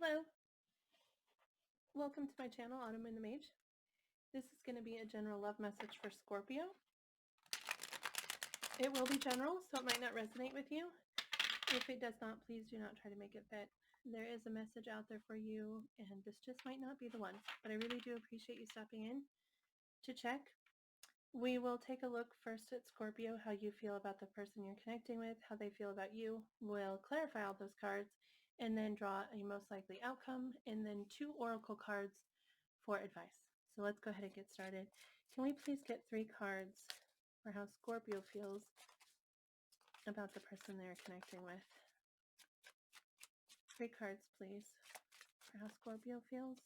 Hello, welcome to my channel, Autumnmoonthemage. This is going to be a general love message for Scorpio. It will be general, so it might not resonate with you. If it does not, please do not try to make it fit. There is a message out there for you, and this just might not be the one, but I really do appreciate you stopping in to check. We will take a look first at Scorpio, how you feel about the person you're connecting with, how they feel about you. We'll clarify all those cards and then draw a most likely outcome, and then 2 oracle cards for advice. So let's go ahead and get started. Can we please get 3 cards for how Scorpio feels about the person they're connecting with? 3 cards, please, for how Scorpio feels.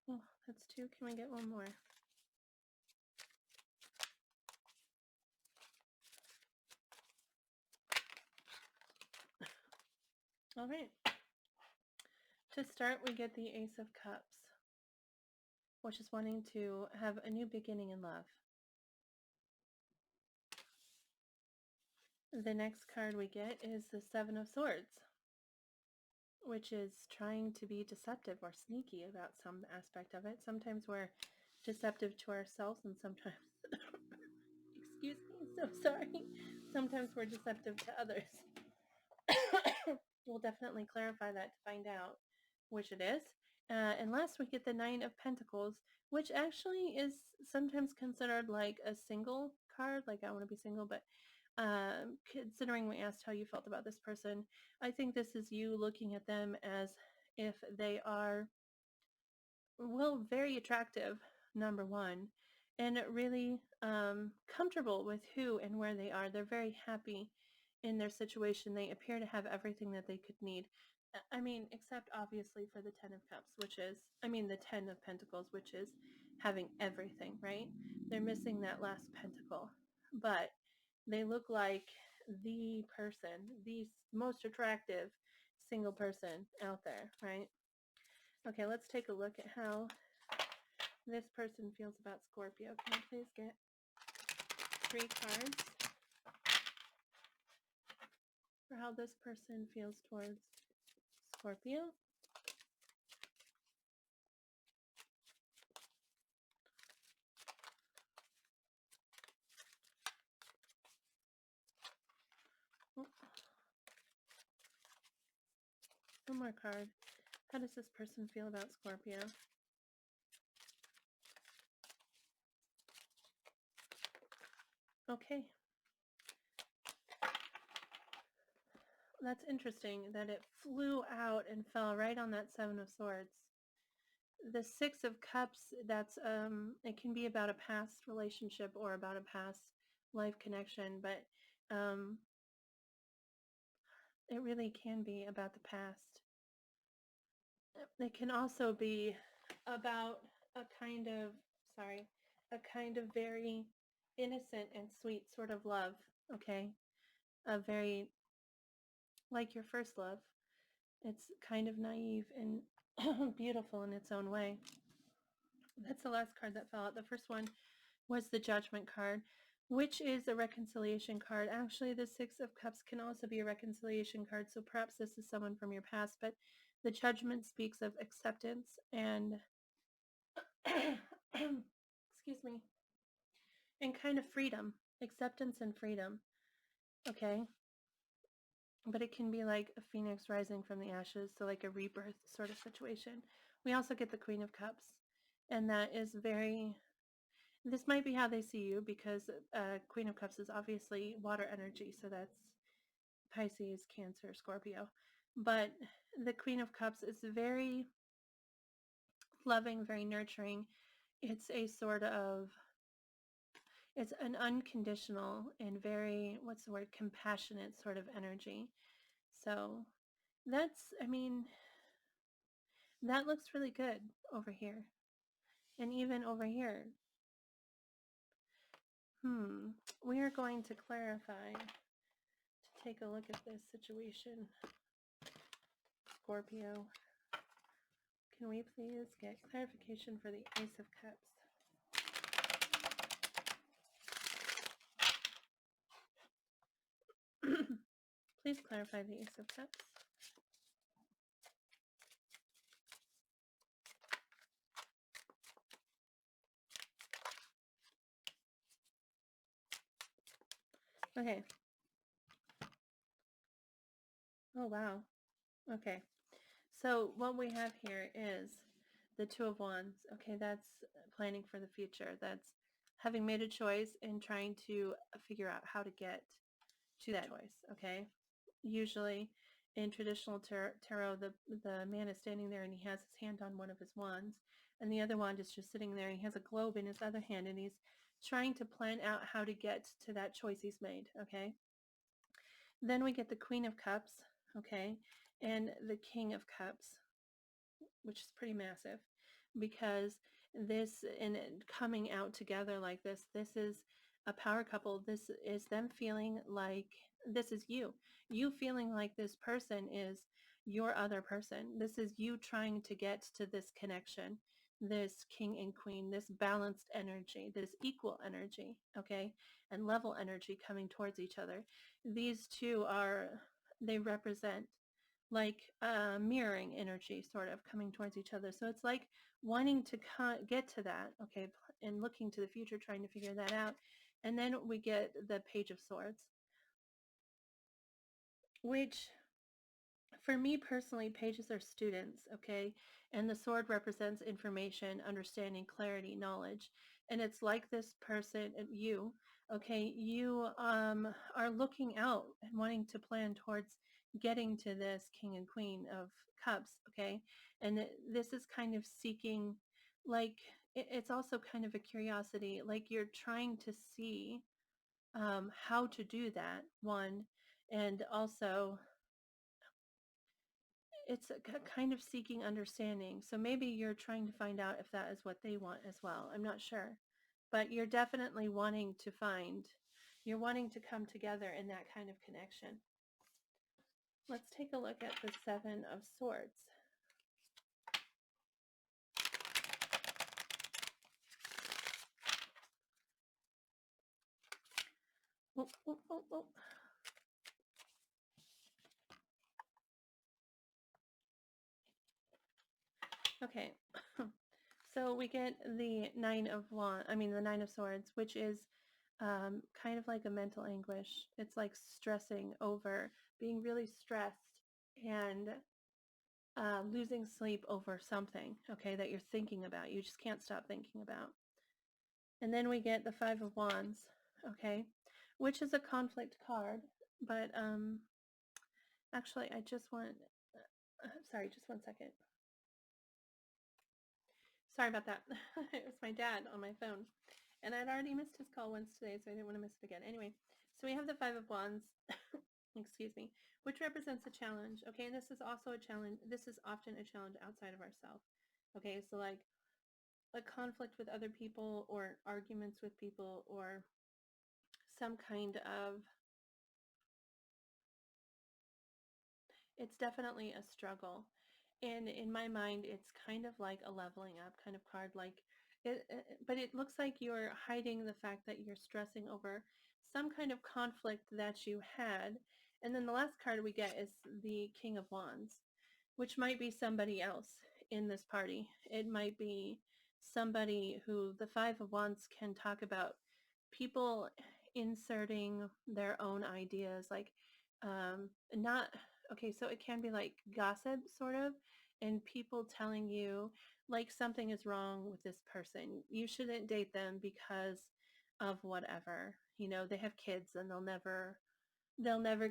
Oh, that's 2. Can we get 1 more? All right. To start, we get the Ace of Cups, which is wanting to have a new beginning in love. The next card we get is the Seven of Swords, which is trying to be deceptive or sneaky about some aspect of it. Sometimes we're deceptive to ourselves, and sometimes, excuse me, so sorry, sometimes we're deceptive to others. We'll definitely clarify that to find out which it is. And last we get the Nine of Pentacles, which actually is sometimes considered like a single card, like I want to be single, but considering we asked how you felt about this person, I think this is you looking at them as if they are, well, very attractive, number one, and really comfortable with who and where they are. They're very happy in their situation. They appear to have everything that they could need. I mean, except obviously for the Ten of Cups, which is, the Ten of Pentacles, which is having everything, right? They're missing that last pentacle, but they look like the person, the most attractive single person out there, right? Okay, let's take a look at how this person feels about Scorpio. Can I please get 3 cards for how this person feels towards Scorpio? Oh. 1 more card. How does this person feel about Scorpio? Okay. That's interesting that it flew out and fell right on that Seven of Swords. The Six of Cups, that's it can be about a past relationship or about a past life connection, but it really can be about the past. It can also be about a kind of very innocent and sweet sort of love, okay? A very, like your first love. It's kind of naive and beautiful in its own way. That's the last card that fell out. The first one was the Judgment card, which is a reconciliation card. Actually, the Six of Cups can also be a reconciliation card, so perhaps this is someone from your past, but the Judgment speaks of acceptance and excuse me, and kind of freedom, acceptance and freedom, okay? But it can be like a phoenix rising from the ashes, so like a rebirth sort of situation. We also get the Queen of Cups, and that is very, this might be how they see you, because Queen of Cups is obviously water energy, so that's Pisces, Cancer, Scorpio. But the Queen of Cups is very loving, very nurturing. It's a sort of, it's an unconditional and very, what's the word, compassionate sort of energy. So that's, that looks really good over here. And even over here. We are going to clarify, to take a look at this situation. Scorpio, can we please get clarification for the Ace of Cups? Please clarify the Ace of Cups. Okay. Oh, wow. Okay. So what we have here is the Two of Wands. Okay, that's planning for the future. That's having made a choice and trying to figure out how to get to that choice. Okay. Usually in traditional tarot, the man is standing there and he has his hand on one of his wands, and the other wand is just sitting there and he has a globe in his other hand, and he's trying to plan out how to get to that choice he's made. Okay. Then we get the Queen of Cups. Okay. And the King of Cups, which is pretty massive, because this and coming out together like this is a power couple. This is them feeling like this is you feeling like this person is your other person. This is you trying to get to this connection, this king and queen, this balanced energy, this equal energy, okay, and level energy coming towards each other. These two are, they represent like mirroring energy sort of coming towards each other. So it's like wanting to get to that, okay, and looking to the future, trying to figure that out. And then we get the Page of Swords, which for me personally, pages are students, okay? And the sword represents information, understanding, clarity, knowledge. And it's like this person, you, okay, you are looking out and wanting to plan towards getting to this king and queen of cups, okay? And this is kind of seeking, like, it's also kind of a curiosity, like you're trying to see how to do that, one, and also it's a kind of seeking understanding. So maybe you're trying to find out if that is what they want as well. I'm not sure. But you're definitely wanting to find, you're wanting to come together in that kind of connection. Let's take a look at the Seven of Swords. Oh, oh, oh, oh. Okay. So we get the the Nine of Swords, which is kind of like a mental anguish. It's like stressing over, being really stressed and losing sleep over something, okay, that you're thinking about. You just can't stop thinking about. And then we get the Five of Wands, okay, which is a conflict card. But actually, I just want, sorry, just one second. Sorry about that. It was my dad on my phone. And I'd already missed his call once today, so I didn't want to miss it again. Anyway, so we have the Five of Wands, excuse me, which represents a challenge. Okay, and this is also a challenge. This is often a challenge outside of ourselves. Okay, so like a conflict with other people or arguments with people or some kind of, it's definitely a struggle. And in my mind, it's kind of like a leveling up kind of card, like but it looks like you're hiding the fact that you're stressing over some kind of conflict that you had. And then the last card we get is the King of Wands, which might be somebody else in this party. It might be somebody who the Five of Wands can talk about people inserting their own ideas, like not, okay, so it can be like gossip sort of, and people telling you like something is wrong with this person. You shouldn't date them because of whatever. You know, they have kids and they'll never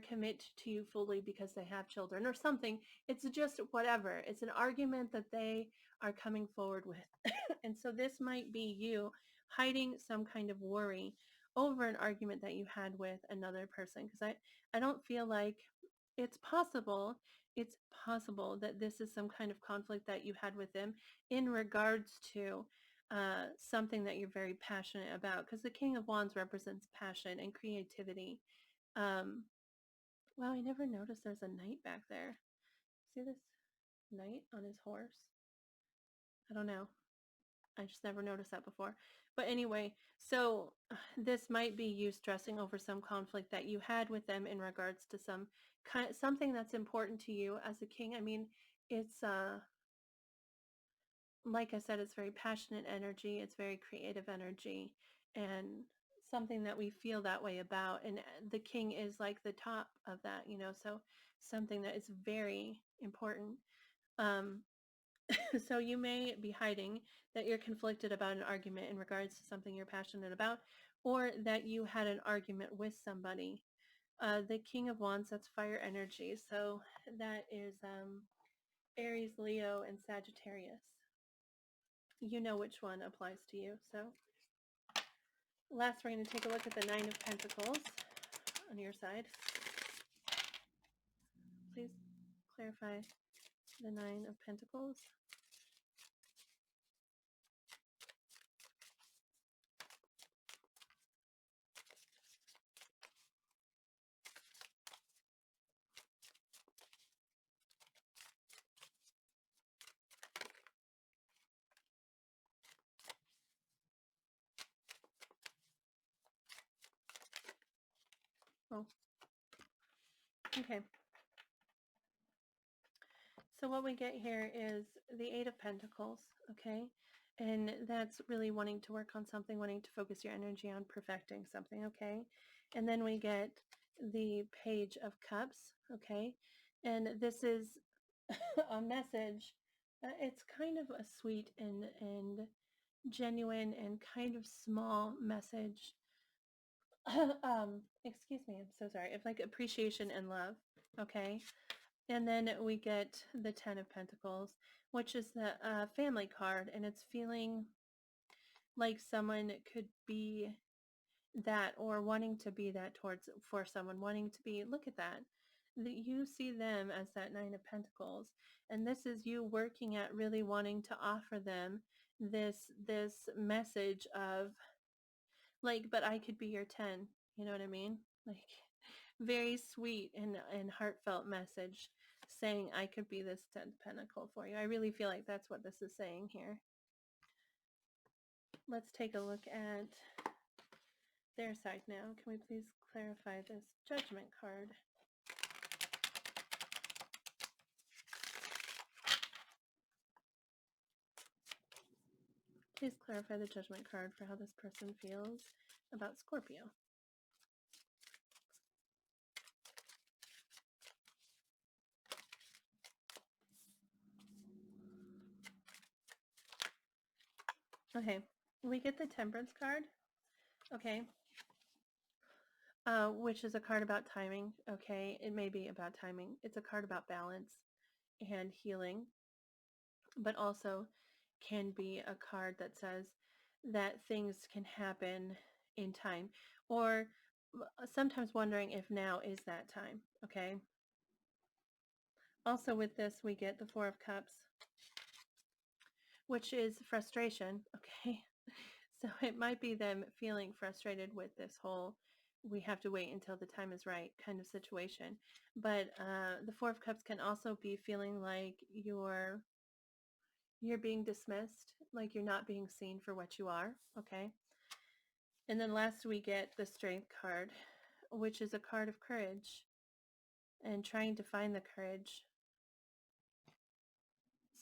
commit to you fully because they have children or something. It's just whatever. It's an argument that they are coming forward with. And so this might be you hiding some kind of worry over an argument that you had with another person. Because I don't feel like it's possible. It's possible that this is some kind of conflict that you had with them in regards to something that you're very passionate about. Because the King of Wands represents passion and creativity. um, wow, I never noticed there's a knight back there. See this knight on his horse? I don't know. I just never noticed that before. But anyway, so this might be you stressing over some conflict that you had with them in regards to something that's important to you as a king. I mean, it's like I said, it's very passionate energy, it's very creative energy, and something that we feel that way about. And the king is like the top of that, so something that is very important. Um, so you may be hiding that you're conflicted about an argument in regards to something you're passionate about, or that you had an argument with somebody. The King of Wands, that's fire energy. So that is Aries, Leo, and Sagittarius. You know which one applies to you. So last, we're going to take a look at the Nine of Pentacles on your side. Please clarify the Nine of Pentacles. Oh, okay. So what we get here is the Eight of Pentacles, okay? And that's really wanting to work on something, wanting to focus your energy on perfecting something, okay? And then we get the Page of Cups, okay? And this is a message. It's kind of a sweet and genuine and kind of small message. Excuse me, I'm so sorry. It's like appreciation and love, okay? And then we get the Ten of Pentacles, which is the family card, and it's feeling like someone could be that, or wanting to be that for someone, wanting to be, look at that. You see them as that Nine of Pentacles, and this is you working at really wanting to offer them this message of like, but I could be your 10, you know what I mean? Like, very sweet and heartfelt message saying I could be this 10th pentacle for you. I really feel like that's what this is saying here. Let's take a look at their side now. Can we please clarify this Judgment card? Please clarify the Judgment card for how this person feels about Scorpio. Okay, we get the Temperance card. Okay, which is a card about timing. Okay, it may be about timing. It's a card about balance and healing, but also can be a card that says that things can happen in time, or sometimes wondering if now is that time. Okay. Also with this, we get the Four of Cups, which is frustration. Okay. So it might be them feeling frustrated with this whole we have to wait until the time is right kind of situation. But the Four of Cups can also be feeling like you're being dismissed, like you're not being seen for what you are, okay? And then last we get the Strength card, which is a card of courage and trying to find the courage.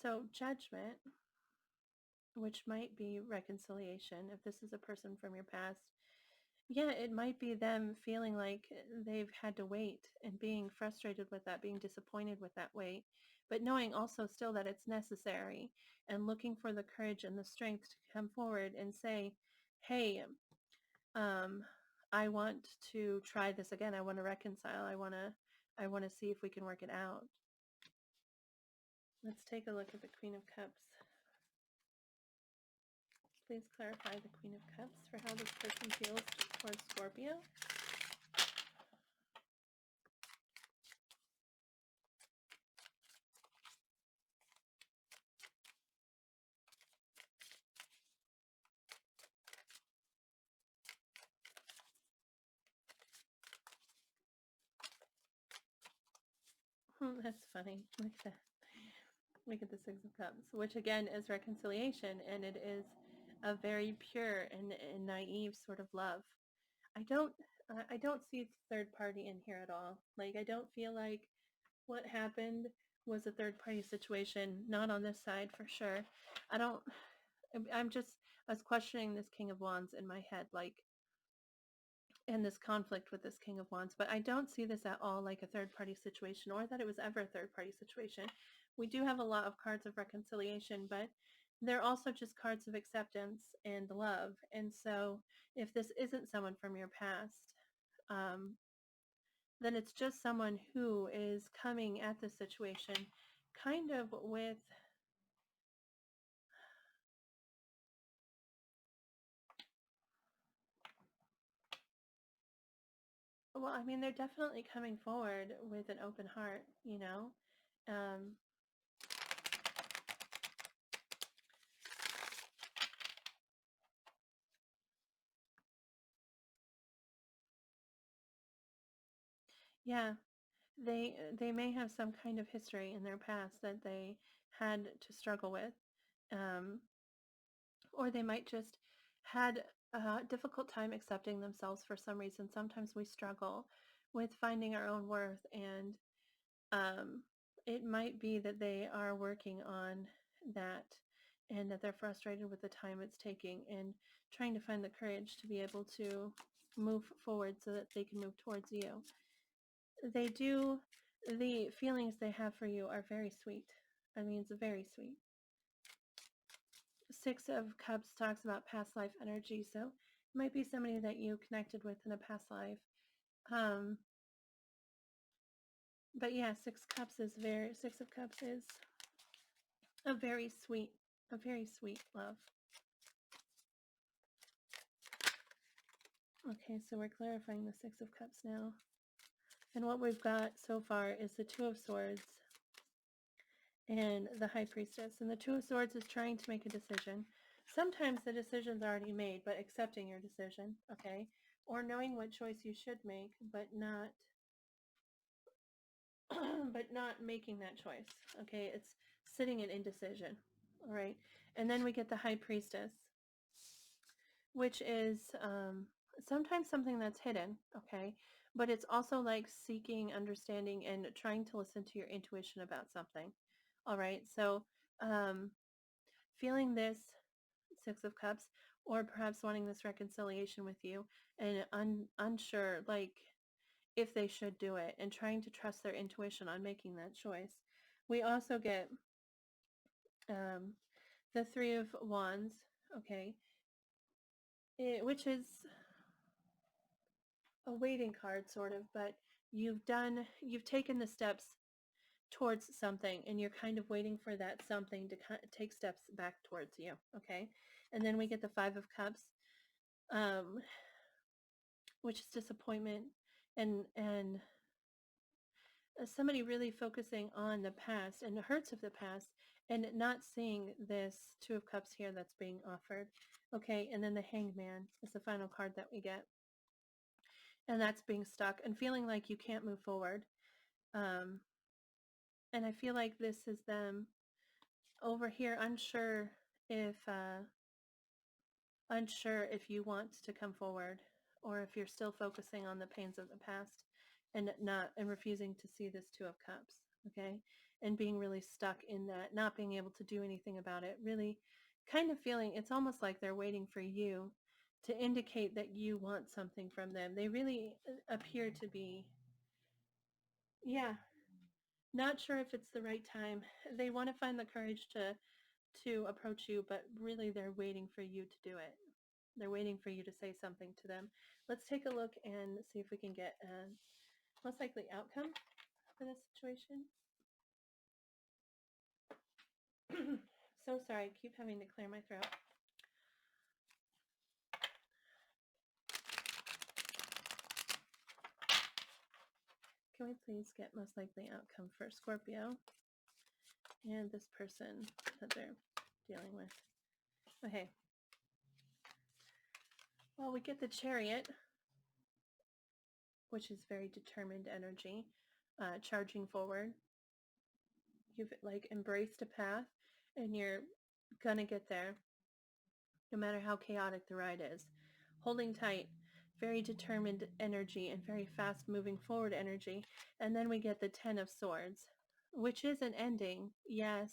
So Judgment, which might be reconciliation, if this is a person from your past, yeah, it might be them feeling like they've had to wait and being frustrated with that, being disappointed with that wait, but knowing also still that it's necessary and looking for the courage and the strength to come forward and say, hey, I want to try this again. I want to reconcile. I want to see if we can work it out. Let's take a look at the Queen of Cups. Please clarify the Queen of Cups for how this person feels towards Scorpio. That's funny. Look at that. Look at the Six of Cups, which again is reconciliation, and it is a very pure and naive sort of love. I don't I don't see third party in here at all. Like I don't feel like what happened was a third party situation, not on this side for sure. I don't I'm just I was questioning this King of Wands in my head, like, and this conflict with this King of Wands, but I don't see this at all like a third party situation or that it was ever a third party situation. We do have a lot of cards of reconciliation, but they're also just cards of acceptance and love. And so if this isn't someone from your past, um, then it's just someone who is coming at this situation kind of with, well, I mean, they're definitely coming forward with an open heart, you know? Um, yeah, they may have some kind of history in their past that they had to struggle with, um, or they might just had a difficult time accepting themselves for some reason. Sometimes we struggle with finding our own worth, and um, it might be that they are working on that and that they're frustrated with the time it's taking and trying to find the courage to be able to move forward so that they can move towards you. They do, the feelings they have for you are very sweet. I mean, it's very sweet. Six of Cups talks about past life energy, so it might be somebody that you connected with in a past life. Um, but yeah, Six of Cups is a very sweet, a very sweet love. Okay, so we're clarifying the Six of Cups now. And what we've got so far is the Two of Swords and the High Priestess. And the Two of Swords is trying to make a decision. Sometimes the decision's already made, but accepting your decision, okay? Or knowing what choice you should make, but not but not making that choice, okay? It's sitting in indecision, all right? And then we get the High Priestess, which is sometimes something that's hidden, okay? But it's also like seeking understanding and trying to listen to your intuition about something, all right? So feeling this Six of Cups, or perhaps wanting this reconciliation with you and unsure, like, if they should do it and trying to trust their intuition on making that choice. We also get um, the Three of Wands, okay, which is a waiting card sort of, but you've taken the steps towards something and you're kind of waiting for that something to take steps back towards you, okay? And then we get the Five of Cups, um, which is disappointment and somebody really focusing on the past and the hurts of the past and not seeing this Two of Cups here that's being offered, okay? And then the Hangman is the final card that we get, and that's being stuck and feeling like you can't move forward. um, and I feel like this is them over here if uh, unsure if you want to come forward or if you're still focusing on the pains of the past and refusing to see this Two of Cups, okay? And being really stuck in that, not being able to do anything about it, really kind of feeling it's almost like they're waiting for you to indicate that you want something from them. They really appear to be, yeah, not sure if it's the right time. They want to find the courage to approach you, but really they're waiting for you to do it. They're waiting for you to say something to them. Let's take a look and see if we can get a most likely outcome for this situation. So sorry, I keep having to clear my throat. Can we please get most likely outcome for Scorpio and this person that they're dealing with? Okay. Well, we get the Chariot, which is very determined energy, charging forward. You've like embraced a path and you're gonna get there. no matter how chaotic the ride is. Holding tight, very determined energy and very fast moving forward energy. And then we get the 10 of Swords, which is an ending, yes,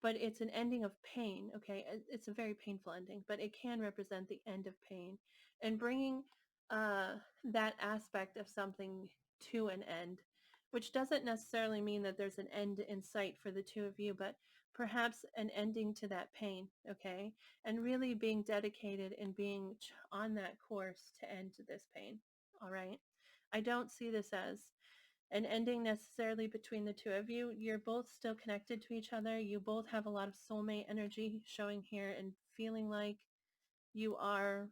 but it's an ending of pain, okay? It's a very painful ending, but it can represent the end of pain and bringing uh, that aspect of something to an end, which doesn't necessarily mean that there's an end in sight for the two of you, but perhaps an ending to that pain, okay? And really being dedicated and being on that course to end this pain, all right? I don't see this as an ending necessarily between the two of you. You're both still connected to each other. You both have a lot of soulmate energy showing here and feeling like you are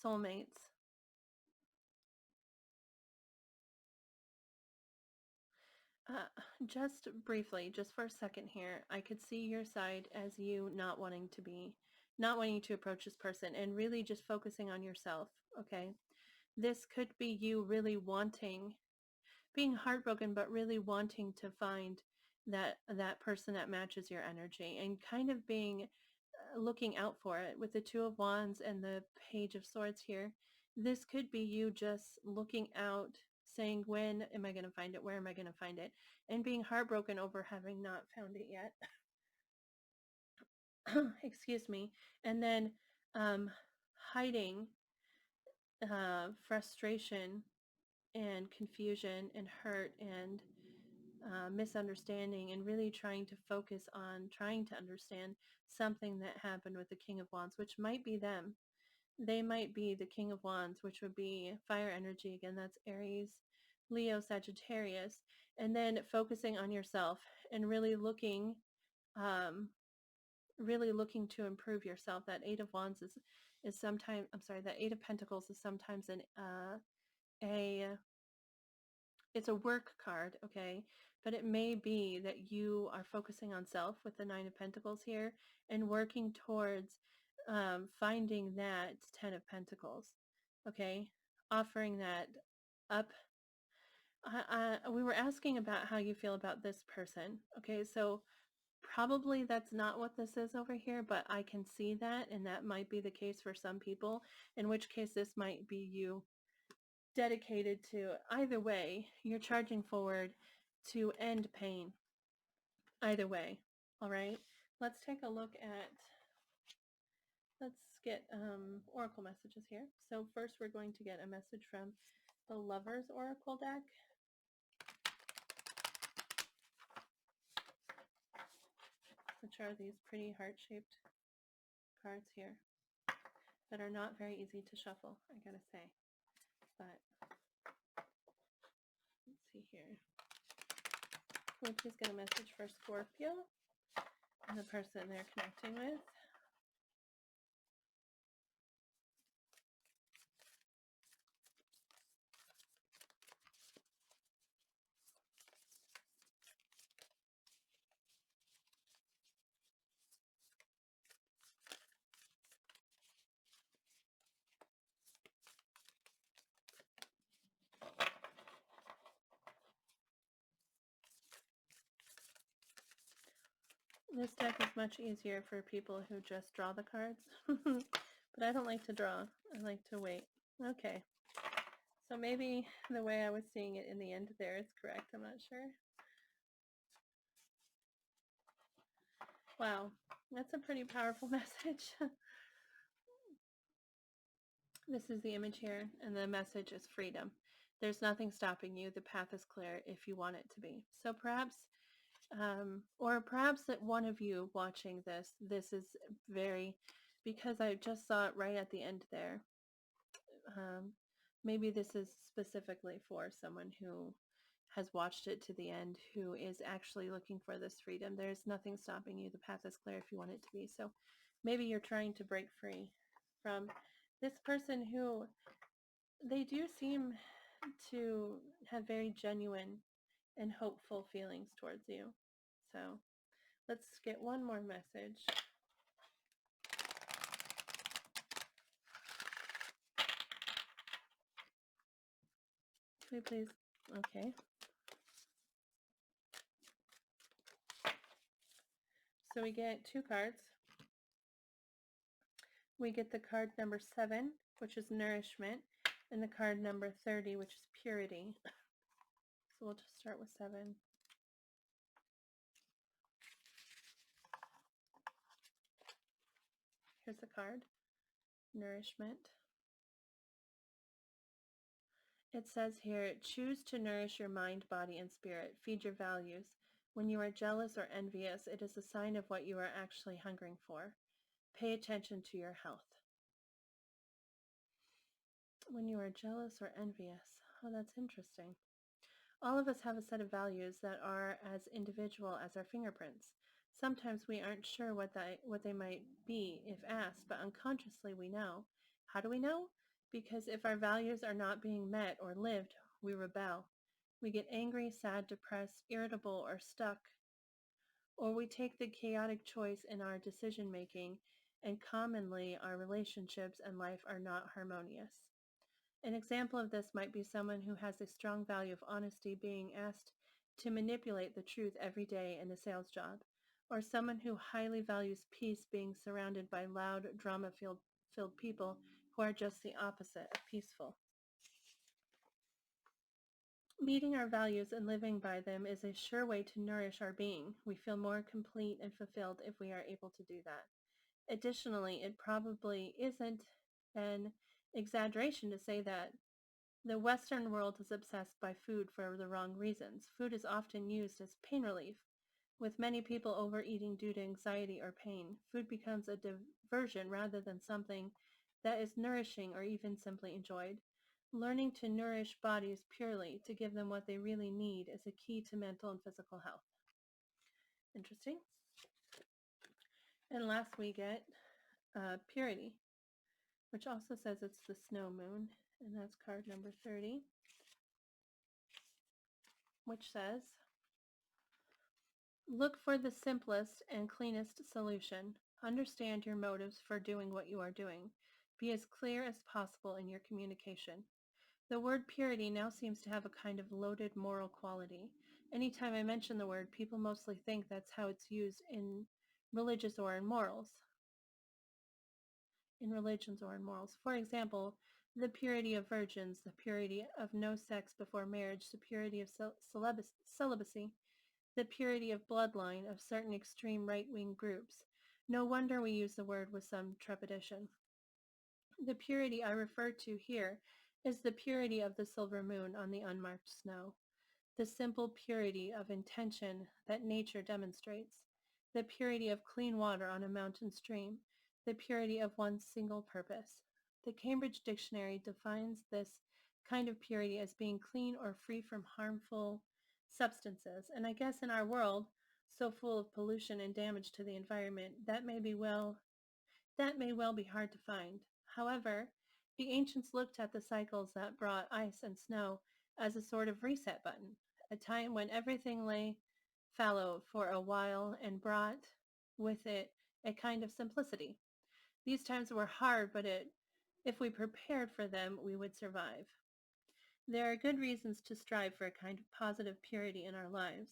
soulmates. Just briefly, just for a second here, I could see your side as you not wanting to approach this person and really just focusing on yourself, okay? This could be you really being heartbroken, but really wanting to find that person that matches your energy and kind of being looking out for it with the Two of Wands and the Page of Swords here. This could be you just looking out, saying, when am I going to find it? Where am I going to find it? And being heartbroken over having not found it yet. Excuse me. And then hiding frustration and confusion and hurt and misunderstanding, and really trying to focus on trying to understand something that happened with the King of Wands, which might be them. They might be the King of Wands, which would be fire energy. Again, that's Aries, Leo, Sagittarius. And then focusing on yourself and um, really looking to improve yourself. That Eight of Wands is sometimes, I'm sorry, that Eight of Pentacles is sometimes a it's a work card, okay? But it may be that you are focusing on self with the Nine of Pentacles here and working towards finding that Ten of Pentacles, okay? Offering that up. We were asking about how you feel about this person, okay? So probably that's not what this is over here, but I can see that, and that might be the case for some people, in which case this might be you dedicated to. Either way, you're charging forward to end pain. Either way. All right. Let's take a look at, let's get oracle messages here. So first we're going to get a message from the Lovers Oracle deck. Which are these pretty heart-shaped cards here that are not very easy to shuffle, I gotta say. But let's see here. Can we please get a message for Scorpio and the person they're connecting with? This deck is much easier for people who just draw the cards. But I don't like to draw. I like to wait. Okay. So maybe the way I was seeing it in the end there is correct. I'm not sure. Wow. That's a pretty powerful message. This is the image here, and the message is freedom. There's nothing stopping you. The path is clear if you want it to be. So perhaps or perhaps that one of you watching this is very, because I just saw it right at the end there. Maybe this is specifically for someone who has watched it to the end, who is actually looking for this freedom. There's nothing stopping you. The path is clear if you want it to be. So maybe you're trying to break free from this person who, they do seem to have very genuine and hopeful feelings towards you. So let's get one more message. Can we please? Okay. So we get two cards. we get the card number 7, which is nourishment, and the card number 30, which is purity. So we'll just start with 7. Here's the card, nourishment. It says here, choose to nourish your mind, body, and spirit. Feed your values. When you are jealous or envious, it is a sign of what you are actually hungering for. Pay attention to your health. When you are jealous or envious. Oh, that's interesting. All of us have a set of values that are as individual as our fingerprints. Sometimes we aren't sure what they might be if asked, but unconsciously we know. How do we know? Because if our values are not being met or lived, we rebel. We get angry, sad, depressed, irritable, or stuck. Or we take the chaotic choice in our decision making, and commonly our relationships and life are not harmonious. An example of this might be someone who has a strong value of honesty being asked to manipulate the truth every day in a sales job, or someone who highly values peace being surrounded by loud, drama-filled people who are just the opposite of peaceful. Meeting our values and living by them is a sure way to nourish our being. We feel more complete and fulfilled if we are able to do that. Additionally, it probably isn't an exaggeration to say that the Western world is obsessed by food for the wrong reasons. Food is often used as pain relief. With many people overeating due to anxiety or pain, food becomes a diversion rather than something that is nourishing or even simply enjoyed. Learning to nourish bodies purely to give them what they really need is a key to mental and physical health. Interesting. And last we get purity, which also says it's the snow moon, and that's card number 30, which says, look for the simplest and cleanest solution. Understand your motives for doing what you are doing. Be as clear as possible in your communication. The word purity now seems to have a kind of loaded moral quality. Anytime I mention the word, people mostly think that's how it's used in religious or in morals. In religions or in morals. For example, the purity of virgins, the purity of no sex before marriage, the purity of celibacy, the purity of bloodline of certain extreme right-wing groups. No wonder we use the word with some trepidation. The purity I refer to here is the purity of the silver moon on the unmarked snow, the simple purity of intention that nature demonstrates, the purity of clean water on a mountain stream, the purity of one's single purpose. The Cambridge Dictionary defines this kind of purity as being clean or free from harmful substances. And I guess in our world, so full of pollution and damage to the environment, that may well be hard to find. However, the ancients looked at the cycles that brought ice and snow as a sort of reset button, a time when everything lay fallow for a while and brought with it a kind of simplicity. These times were hard, but if we prepared for them, we would survive. There are good reasons to strive for a kind of positive purity in our lives.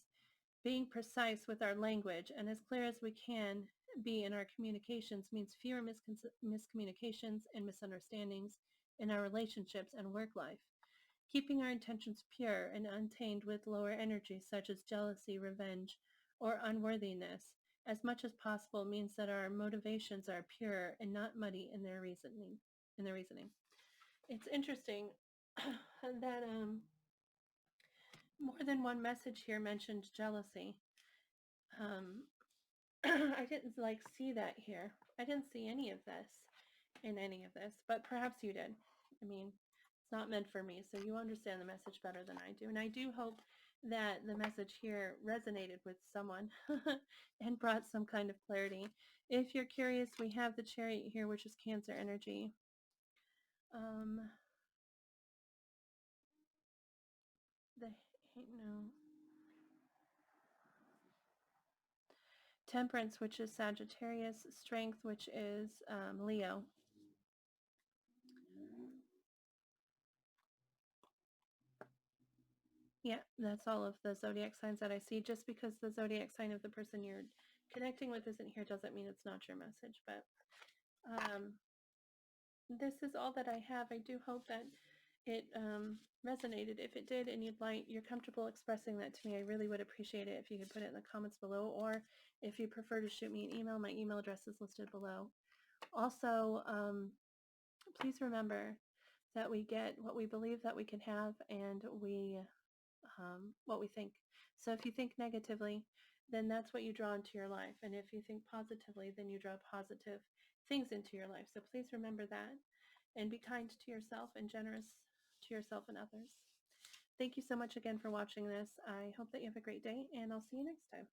Being precise with our language and as clear as we can be in our communications means fewer miscommunications and misunderstandings in our relationships and work life. Keeping our intentions pure and untainted with lower energies such as jealousy, revenge, or unworthiness as much as possible means that our motivations are pure and not muddy in their reasoning. It's interesting that more than one message here mentioned jealousy. I didn't see that here. I didn't see any of this in any of this, but perhaps you did. I mean, it's not meant for me, so you understand the message better than I do. And I do hope that the message here resonated with someone and brought some kind of clarity. If you're curious, we have the chariot here, which is Cancer energy. Temperance, which is Sagittarius. Strength, which is Leo. Yeah, that's all of the zodiac signs that I see. Just because the zodiac sign of the person you're connecting with isn't here doesn't mean it's not your message. But this is all that I have. I do hope that it resonated. If it did and you're comfortable expressing that to me, I really would appreciate it if you could put it in the comments below, or if you prefer to shoot me an email, my email address is listed below. Also, please remember that we get what we believe that we can have, and what we think. So if you think negatively, then that's what you draw into your life. And if you think positively, then you draw positive things into your life. So please remember that, and be kind to yourself and generous to yourself and others. Thank you so much again for watching this. I hope that you have a great day, and I'll see you next time.